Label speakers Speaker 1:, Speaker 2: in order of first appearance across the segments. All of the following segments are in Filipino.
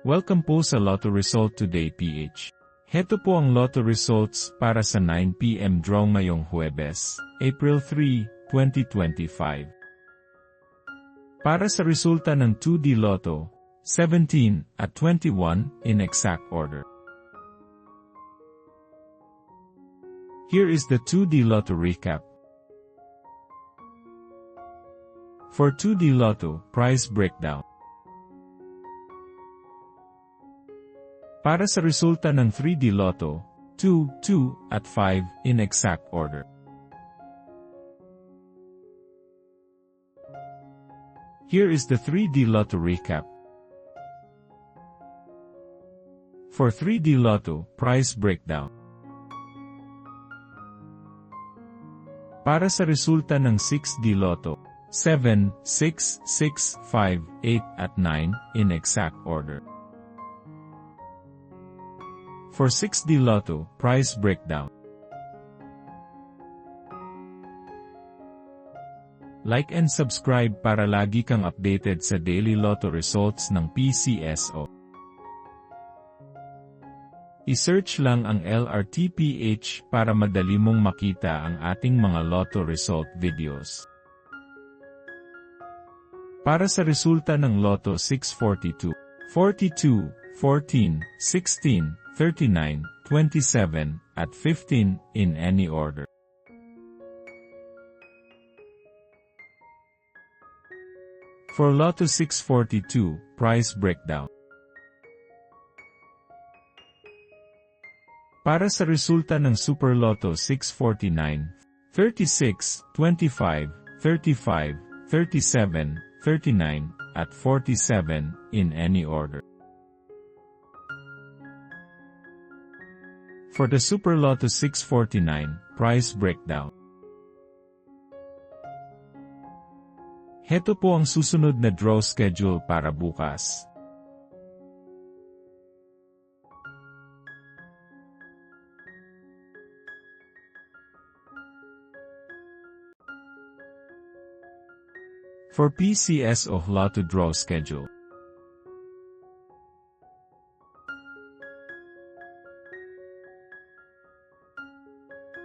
Speaker 1: Welcome po sa Lotto Result Today PH. Heto po ang Lotto Results para sa 9 PM draw ngayong Huwebes, April 3, 2025. Para sa resulta ng 2D Lotto, 17 at 21 in exact order. Here is the 2D Lotto recap. For 2D Lotto, prize breakdown. Para sa resulta ng 3D Lotto, 2, 2, at 5, in exact order. Here is the 3D Lotto recap. For 3D Lotto, prize breakdown. Para sa resulta ng 6D Lotto, 7, 6, 6, 5, 8, at 9, in exact order. For 6D Lotto, prize breakdown. Like and subscribe para lagi kang updated sa daily Lotto results ng PCSO. I-search lang ang LRTPH para madali mong makita ang ating mga Lotto result videos. Para sa resulta ng Lotto 642, 42, 14, 16, 39, 27, at 15, in any order. For Lotto 642, prize breakdown. Para sa resulta ng Super Lotto 649, 36, 25, 35, 37, 39, at 47, in any order. For the Super Lotto 649, prize breakdown. Heto po ang susunod na draw schedule para bukas. For PCSO Lotto draw schedule.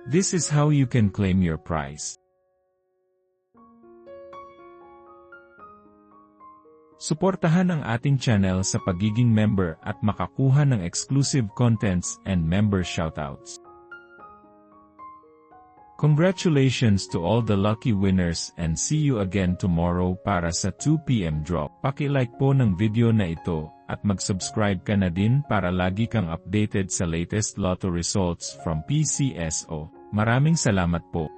Speaker 1: This is how you can claim your prize. Suportahan ang ating channel sa pagiging member at makakuha ng exclusive contents and member shoutouts. Congratulations to all the lucky winners and see you again tomorrow para sa 2 PM draw. Paki-like po ng video na ito at mag-subscribe ka na din para lagi kang updated sa latest Lotto results from PCSO. Maraming salamat po.